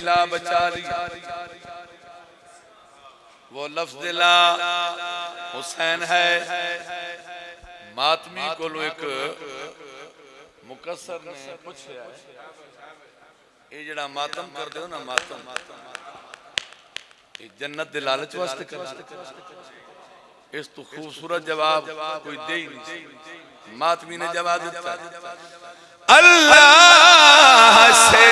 لا بچا لیا وہ لفظ لا حسین ہے ماتمی کو لو ایک مقصر نے پوچھا یہ جڑا ماتم کر دے ہو نا ماتم جنت دے لالچ واسطے کر اس تو خوبصورت جواب کوئی دے ہی نہیں ماتمی نے جواب دیتا اللہ سے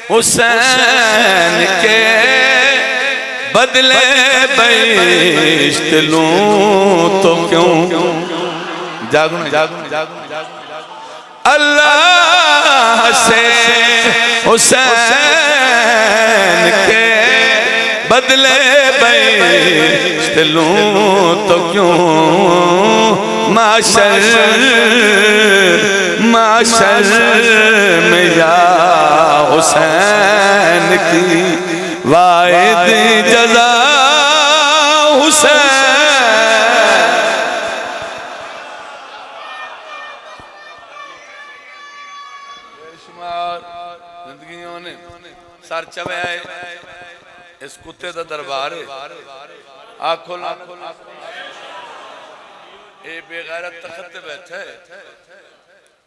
حسین کے بدلے بہشت لوں تو کیوں جاگو اللہ سے حسین کے بدلے بہشت لوں تو کیوں معاشر میں یا حسین کی واحد جزا حسین بے شمار زندگیوں نے سر چوے آئے اس کتے دا دربار ہے آنکھوں اے بے غیرت تخت بیٹھے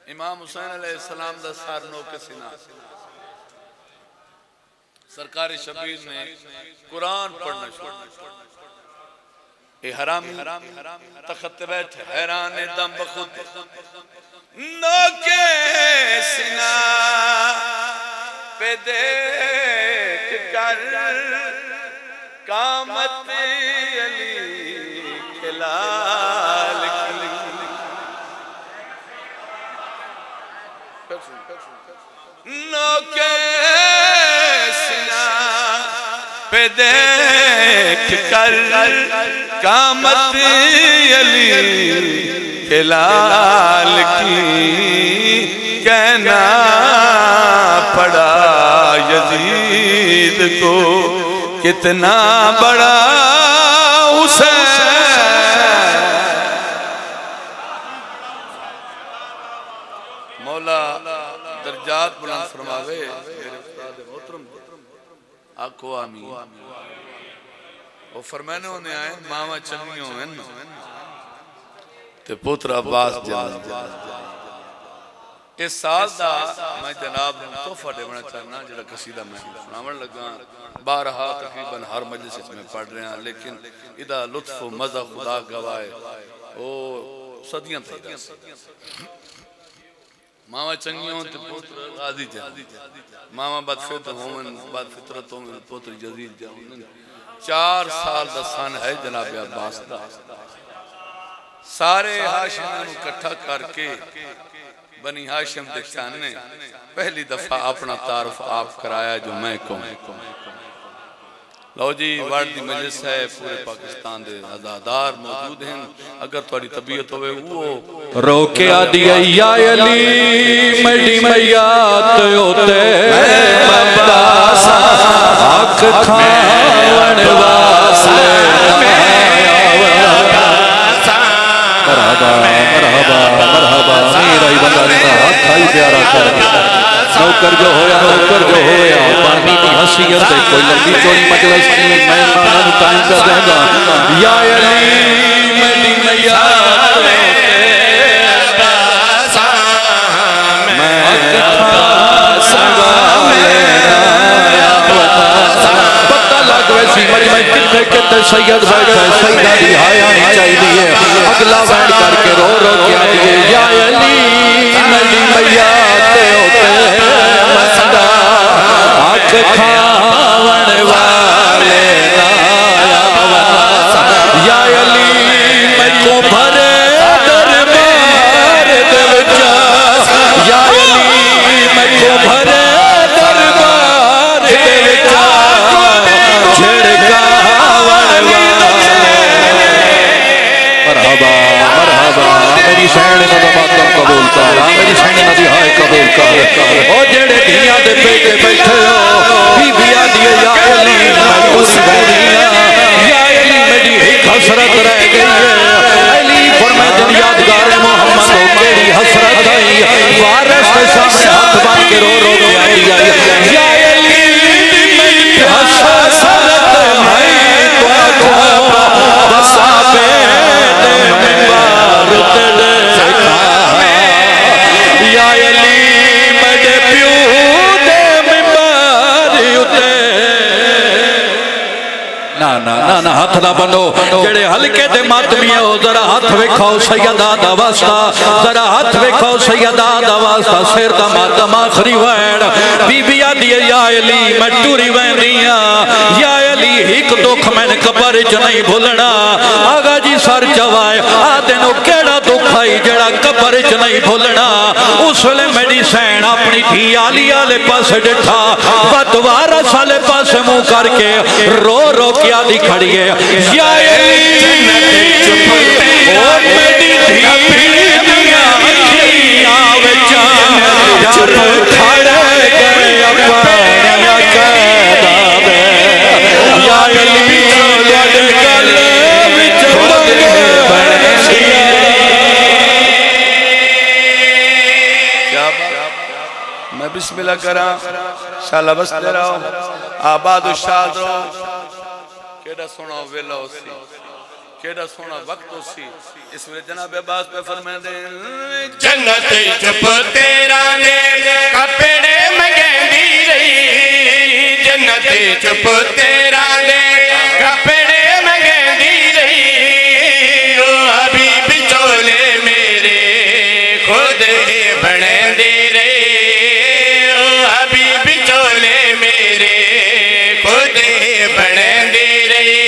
امام حسین علیہ السلام دا سار نو کے سینہ سرکار شبیر نے قرآن پڑھنا شروع اے حرامی تخت بیٹھے حیران دم بخود نو کے سینہ پہ دیکھ کر قامت علی کے لال نو کے سینہ پہ دیکھ کر قامت علی کے لال کی کہنا پڑا یزید کو کتنا بڑا حسین مولا درجات بلند فرماوے میرے استاد محترم آکھو آمین وہ فرمانے ہونے آئے ماما چنگیوں ہیں تے پوتر عباس جان اس سال دا میں جناب توفہ دے بنا چاہنا جڑا قصیدہ میں سناون لگا بارہا تقریباً ہر مجلس میں پڑھ رہے ہیں لیکن ادھا لطف و مزہ خدا گوائے وہ صدیاں تھا ماما چنگیوں تے پوتر غازی جان ماما بدفت ہومن بدفطرت ہومن پوتر جزید جان 4 سال دا سن ہے جناب عباس دا سارے ہاشم کٹھا کر کے بنی ہاشم دکھان نے پہلی دفعہ اپنا تعارف آپ کرایا جو میں کون لو جی واردی مجلس ہے پورے پاکستان دے عزادار موجود ہیں اگر توڑی طبیعت ہوئے وہ رو کے آدیا یا علی میڈی میات ہوتے مباسا آنکھ کھاون واسے مرحبا مرحبا مرحبا میرا ہی بندہ رہتا ہاتھ کھائی پیارا کر نوکر جو ہویا پانی کی حسیت ہے کوئی لمبی چوڑی مجلس نہیں میں مانن ٹائم کا دیں گا یا علی میری میات ہوتے میں عباس پتہ لگ ویسی مری میں کتے کتے سید بیٹھا ہے سیدہ دی آیا نہیں چاہی دیئے اگلا بیٹھ کر کے رو رو کیا دیئے یا علی میری میات ہوتے مسدہ آنکھ کھاون والے نایا یا علی میں کو بھرے دربار دوچا یا علی میں کو بھرے دربار دوچا جھڑکاون مرحبا مرحبا میری سین نہ ماتم قبول کر میری سین نہ دہائے قبول کر او جڑے دھیاں دے بیٹے بیٹھے ہو بی بیا دیے یا علی میں پوری بہنیاں یا علی میری ایک حسرت رہ گئی ہے علی فرمائے جن یادگار محمد ہو میری حسرت آئی وارث کے سامنے ہاتھ بان کے رو رو کے آئی نا ہاتھ نہ بنو جڑے ہلکے دے ماتمی ہو ذرا ہاتھ وکھاؤ سیدہ دا واسطہ ذرا ہاتھ وکھاؤ سیدہ دا واسطہ سیر دا ماتم آخری وین بی بی آدھی یا علی میں ٹوری وین دیا یا علی ایک دکھ میں نے قبر چ نہیں بھولنا آگا جی سر چوائے آدھے نو کیڑا دکھ آئی جڑا قبر چ نہیں بھولنا اس ویلے میری سین اپنی تھی آلی آلے پاس ڈٹھا بدوارہ سالے پاس منہ کر کے رو رو کیا دی کھڑی ہے یا علی او میری تھی میاں آوے چاہ جب کھڑے گئے اپنیا قیدہ دے یا علی لڑ گلے وچ بندے بڑھے میں بسم اللہ کرا شاءاللہ بس دے رہا ہوں آباد و شاد رو کیڑا سونا ویلا ہو سی کیڑا سونا وقت ہو سی اس میں جناب عباس پہ فرمائے دیں جنت چپ تیرا دے کپڑے مگندی رہی جنت چپ تیرا دے کپڑے مگندی رہی او حبیب چولے میرے خود بڑھندی رہی او حبیب چولے میرے خود بڑھندی رہی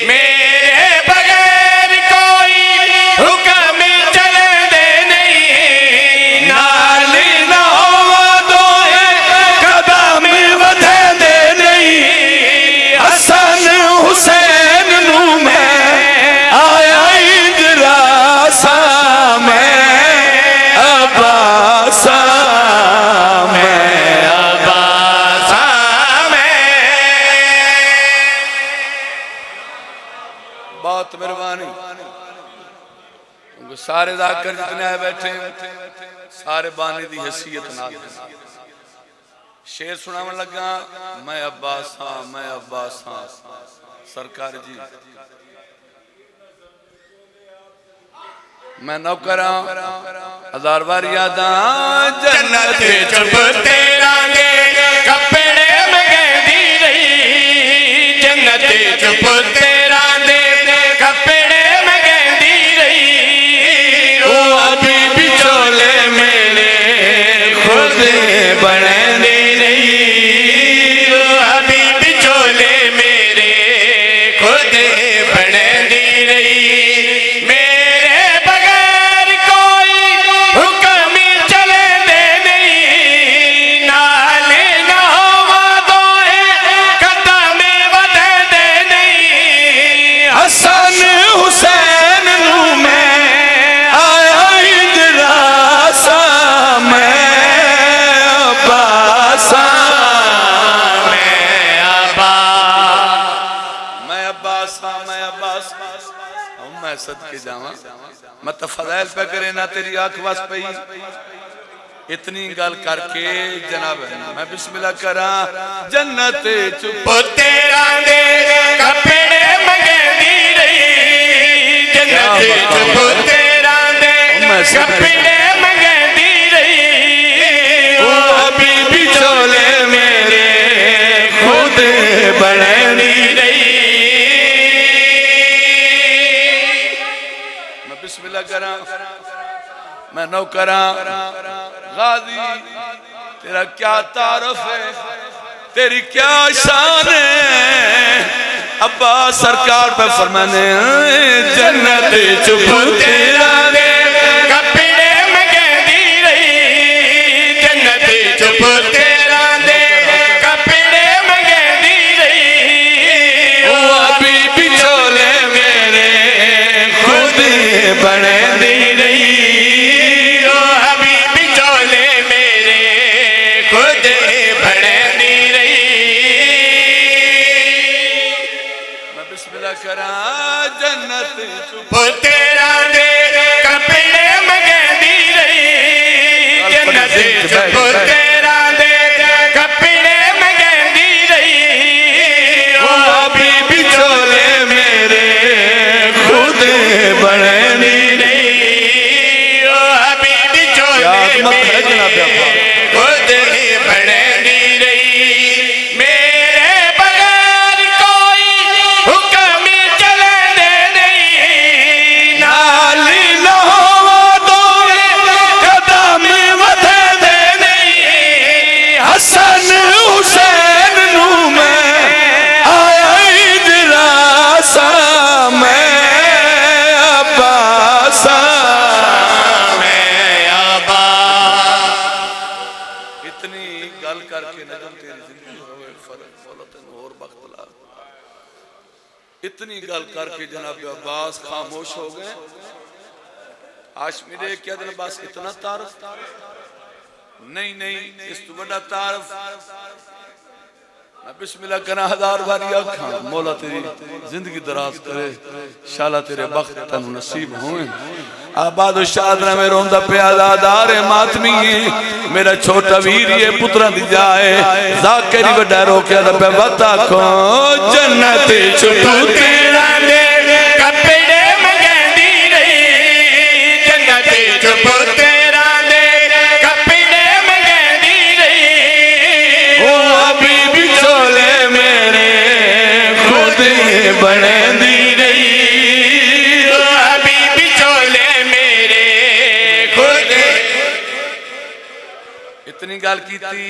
میرے بغیر کوئی حکم چلے دے نہیں نال نہ ہوا دوئے قدم ودھے دے نہیں حسن حسین نو میں آیا اندراسا میں عباسا میں عباسا میں بہت مہربانی سارے ذاکر جتنے آئے بیٹھے سارے بانی دی حیثیت نہ شیر سناون لگا میں عباس ہاں میں عباس ہاں سرکار جی میں نوکراں ہزار بار یاداں جنت چپ تیرا دے کپڑے مگندی رہی جنت چپ تیرا دے کپڑے مگندی رہی او حبیب چولے میرے خود بڑھندی رہی او حبیب چولے میرے خود بڑھندی رہی میرے بغیر کوئی حکم چلے دے نہیں نال نہ ہوا دوئے قدم ودھے دے نہیں حسن حسین نو میں آیا اندراسا میں عباسا میں عباس میں عباس ہاں میں عباس ہوں میں صدقے جاواں مت فضائل پہ کرے نہ تیری آنکھ واس پئی اتنی گل کر کے جناب میں بسم اللہ کراں جنت چپ او تیرا دے کپڑے مگندی رہی جنت چپ تیرا دے کپڑے مگندی رہی او حبیب چولے میرے خود بڑھندی رہی میں بسم اللہ کراں میں نوکراں غازی تیرا کیا تعارف ہے تیری کیا شان ہے عباس سرکار پہ فرمانے جنت چپ تیرا دے کپڑے مگندی رہی جنت چپ تیرا دے کپڑے مگندی رہی او حبیب چولے میرے خود بڑھندی رہی او حبیب چولے میرے خود بڑھندی رہی میں بسم اللہ کراں جنت چپ او تیرا دے شان حسین نو میں آیا اجلاسا میں عباسا میں عباس اتنی گل کر کے نظم تیری زندگی ہوئے فرق فولت نور بخت لا اتنی گل کر کے جناب عباس خاموش ہو گئے ہاشمی نے کیا دن عباس اتنا تعارف نہیں اس تو بڑا تعارف میں بسم اللہ کنا ہزار باری آکھاں مولا تیری زندگی دراز کرے شالا تیرے وقت تنو نصیب ہوئیں آباد و شادرہ میں روندہ پہ آزادار ماتمی میرا چھوٹا ویر یہ پترہ دی جائے ذاکری بڑا روکیا دا پہ بتا کو جنت چھٹو تیرا دے کپڑے مگندی رہی جنت چپ تیرا دے کپڑے مگندی رہی او ابھی بھی چولے میرے خود بنے دی رہی ابھی بھی چولے میرے خود اتنی گال کی تھی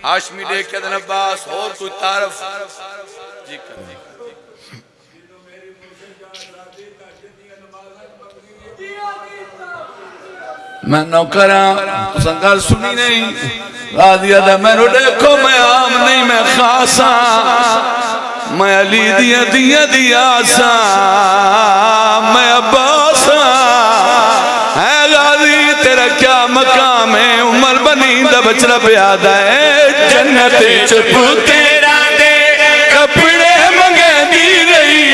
ہاشمی لے کے دن عباس اور کوئی تعارف جی کر میں نوکراں سنگل سنی نہیں غادیہ دے میں رو دیکھو میں عام نہیں میں خاصاں میں علی دیا ساں میں عباساں اے غازی تیرا کیا مقام ہے عمر بنی دا بچڑا پیادہ ہے جنت چپ تیرا دے کپڑے مگندی رہی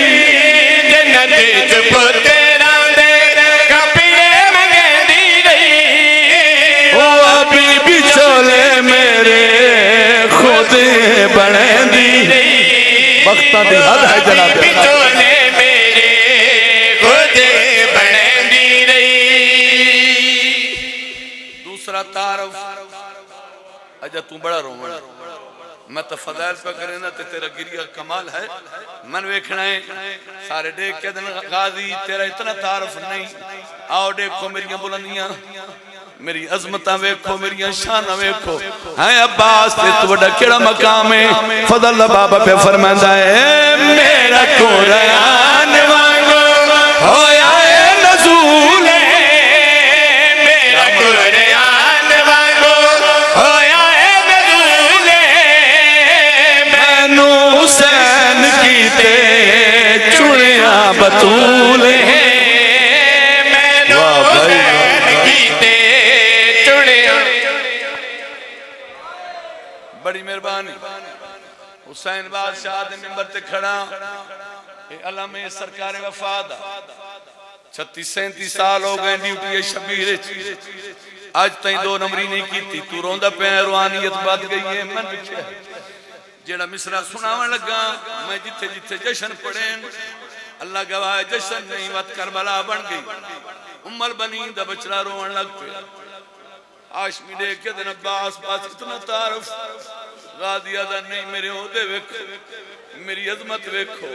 جنت چپ تیرا دے کپڑے مگندی رہی او ابھی بھی چولے میرے خود بنے دی وقتاں دی حد ہے جناب ابھی بھی چولے میرے خود بڑھندی رہی دوسرا تعارف اجا تو بڑا رومن میں تو فضائل پہ کرے نا تیرا گریہ کمال ہے من ویکھنا ہے سارے دیکھ کے دن غازی تیرا اتنا تعارف نہیں آؤ دیکھو میری بلندیاں میری عظمتاں ویکھو میری شاناں ویکھو ہے عباس تے تو بڑا کیڑا مقام ہے فضل اللہ بابا پہ فرماندا ہے میرا قرآن وانگو ہویا ہے نزول میرا قرآن وانگو ہویا ہے نزول مینو حسین کیتے چڑیا بطول مینو حسین کیتے چڑیا بڑی مہربانی حسین بادشاہ دے منبر تے کھڑا اے علم سرکار وفاد 36-37 سال ہو گئے ڈیوٹی شبیر آج تائیں 2 نمبری نہیں کی تھی تو روندہ پہ روحانیت بات گئی ہے من بچے جیڑا مصرہ سناون لگا میں جتھے جتھے جشن پڑھیں اللہ گواہ جشن نہیں وقت کربلا بن گئی بنی دا بچڑا روان لگ پہ ہاشمی لے کے دن عباس پاس اتنا تعارف غادیہ دا نہیں میرے عہدے ویکھو میری عظمت ویکھو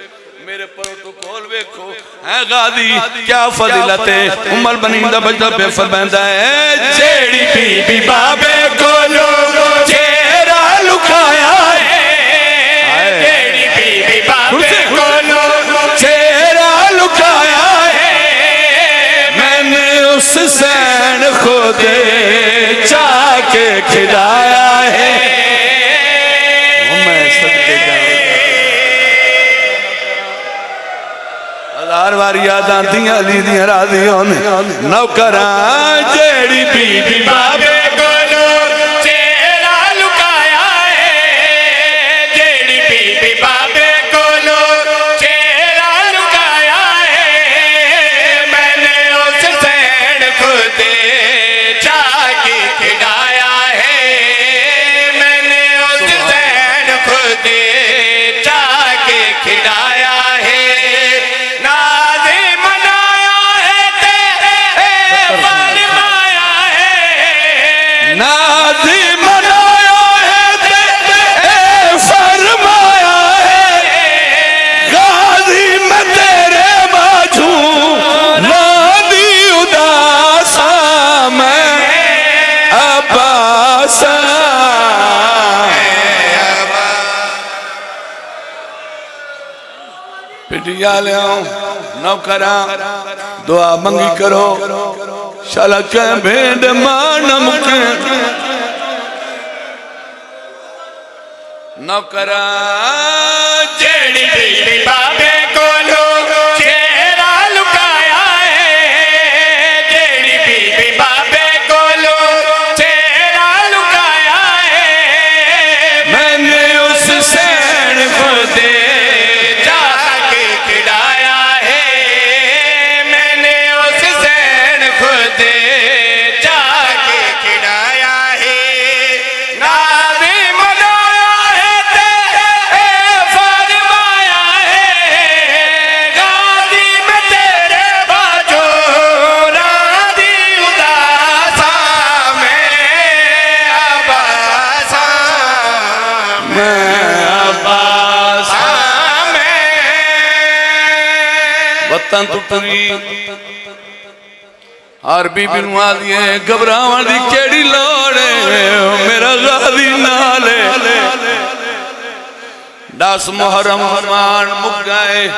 میرے پروٹوکول ویکھو اے غادی کیا فضیلت ہے بنی دا بچڑا پہ فرماندا ہے جیڑی بی بی بابے کو لوگو چہرہ لکھایا ہے جیڑی بی بی بابے کو لوگو چہرہ لکھایا ہے میں نے اس سین خود چاہ کے کھلایا ہے میں صدقے جاؤں ہزار بار یاداں دیاں لی دیاں راضیوں نے نوکراں جیڑی بی بی بابے کو چہرہ لکایا ہے جیڑی بی بی بابے کو چہرہ لکایا ہے میں نے اس سین خود چاہ کے کھڑایا ہے میں نے اس سین خود چاہ کے کھڑایا ہے ناز منایا ہے تیرے فرمایا ہے چٹیا لیاؤں نوکرا دعا منگی کرو شالا کہیں بھیڑ مانا مکے نوکرا جیڑی بی بابے کو لوگ چہرہ لکایا ہے جیڑی بی بابے کو لوگ چہرہ لکایا ہے میں نے اس سین خود جا کے کھڑایا ہے میں نے اس سین خود جا کے کھڑایا ہے نازی منایا ہے تے فرمایا ہے غازی میں تیرے باجو راضی اداسا میں عباسا وطن ٹوٹی ہر بی بی نو آدھی ہے گھبراوان دی کیڑی لوڑے میرا غازی نالے داس محرم مان مک گئے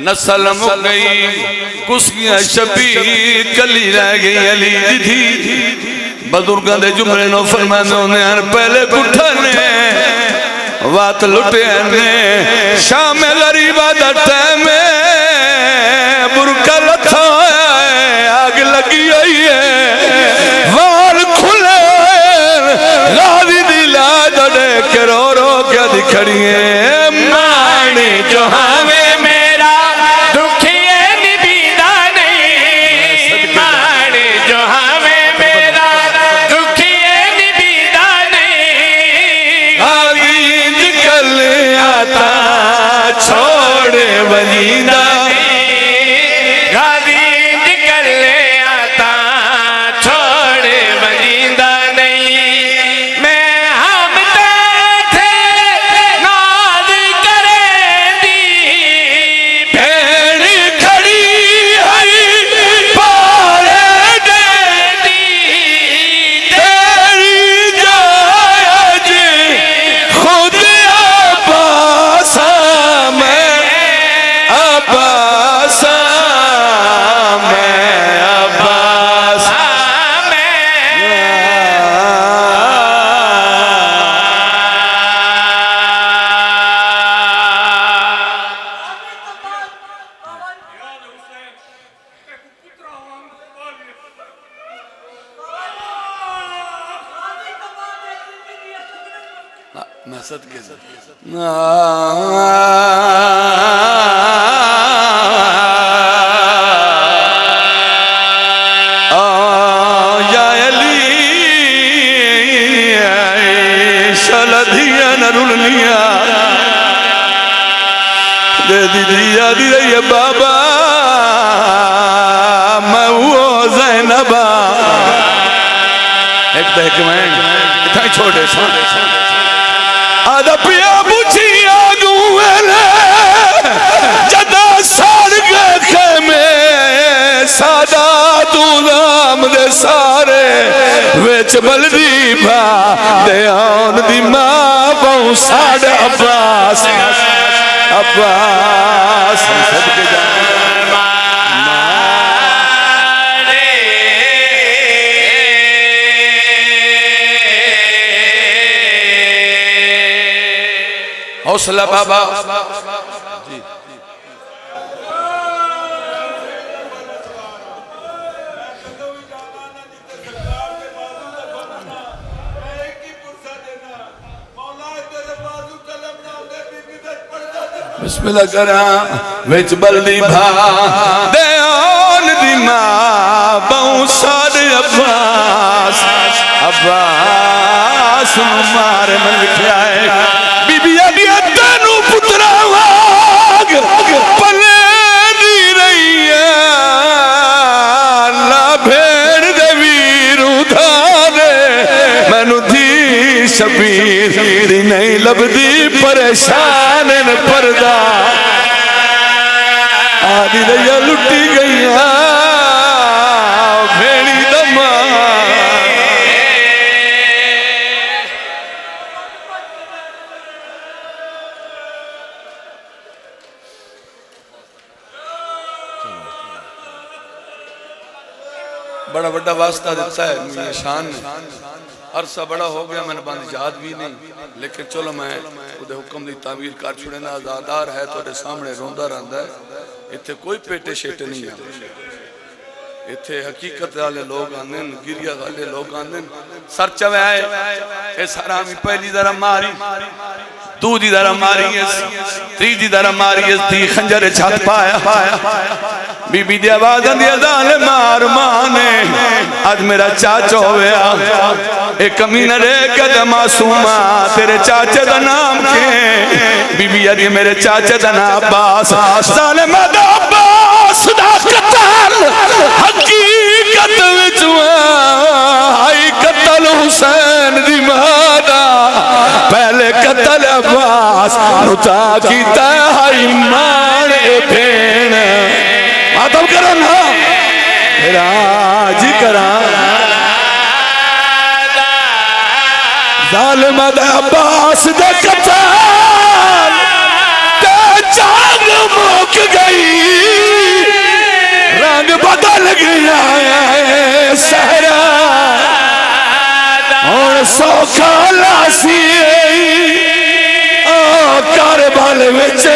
نسل مک گئی کسکیاں شبیر کلی رہ گئی علی دی تھی بزرگاں دے جملے نو فرماندوں نے پہلے کٹھنے وات لٹے نے شام غریبہ دا ٹائم برکا لتھا ہے آگ لگی ہوئی ہے وار کھلے غازی دی لاج دیکھ رو رو کیا دکھڑی ہے مانی جو ہمیں میرا دکھیے نبیدہ نہیں مانی جو ہمیں میرا دکھیے نبیدہ نہیں غازی نکل آتا چھوڑے ولیدہ غازی نکل آتا چھوڑے ولیدہ نہیں میں ہم تھے ناز کریں دی بھیڑ کھڑی ہے پارے دے دی تیری جائے جی خود عباسا میں عباسا میں عباسا میں صدقے یا علی شلدھیا نرولنیا دے دی دیا دی رہی بابا میں وہ زینبا ایک دہکمین اتھائی چھوٹے آدھا پیا بچھی آگوں ویلے جدا سار گئے خیمے سادات نام دے سارے ویچ بلدی بھا دے آن دی ماں باؤں ساڑ عباس عباس صدقے جانے حوصلہ بابا بسم اللہ کرام ویچ بلدی بھا دے آن دی ماں باؤں ساد عباس عباس مارے من لکھے آئے بی بی ابھی اتنو پترا واگ پلے دی رہی ہے اللہ بھیڑ دے ویرو دھارے میں نو دی شبیر دی نہیں لب دی پریشان پردہ آدھی دیا لٹی گئی بھیڑی دماغ بڑا بڑا واسطہ دیتا ہے میرے شان نے عرصہ بڑا ہو گیا میں نے بند یاد بھی نہیں لیکن چلو میں خود حکم دی تعبیر کر چھوڑے نا آزادار ہے تو دے سامنے روندہ رہندا ہے اتھے کوئی پیٹے شیٹے نہیں ہے اتھے حقیقت والے لوگ آندن گریہ والے لوگ آندن سر چوے آئے اس حرامی پہلی ذرا ماری دو دی ذرا ماری اس تی دی ذرا ماری اس دی خنجر چھت پایا بی بی دی آواز دی ظالم ارمانے آج میرا چاچا ہویا ایک کمینہ رے کدہ معصومہ تیرے چاچے دا نام کے بی بی آدھی میرے چاچے دا نام عباس ظالم دا عباس دا قتل حقیقت وچوائی قتل حسین دی مادا پہلے قتل عباس نتا کی تاہی مانے بھین ماتم کرو نا راجی کران ظالم دا عباس دے قتل تے جان موک گئی رنگ بدل گیا سہرا اور سوکھا لاسی کربل وچ